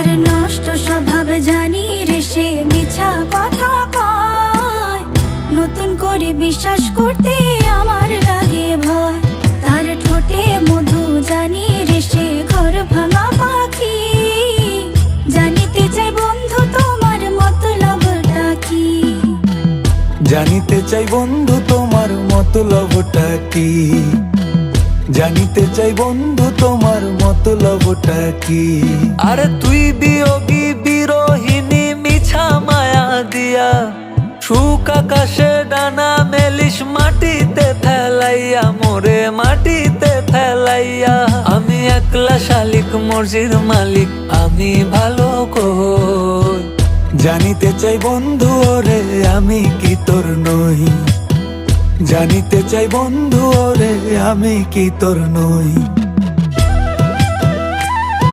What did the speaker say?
তার নষ্ট স্বভাব জানি রে, সে মিছা কথা কয়। নতুন করে বিশ্বাস করতে আমার লাগে ভয়। তার ঠোঁটে মধু জানি রে, সে ঘর ভাঙা পাখি। জানিতে চাই বন্ধু তোমার মতলবটা কি। জানিতে চাই বন্ধু তোমার মতলবটা কি। জানিতে চাই বন্ধু তোমার মতলবটা কি। আরে তুই বিয়োগী বিরোহিনী মিছা মায়া দিয়া, সুখ আকাশে ডানা মেলিস মাটিতে ফেলাইয়া, মোরে মাটিতে ফেলাইয়া। আমি একলা শালিক মর্জির মালিক, আমি ভালো কই। জানিতে চাই বন্ধু ওরে আমি কি তোর নই। জানিতে চাই বন্ধু ওরে আমি কি তোর নই।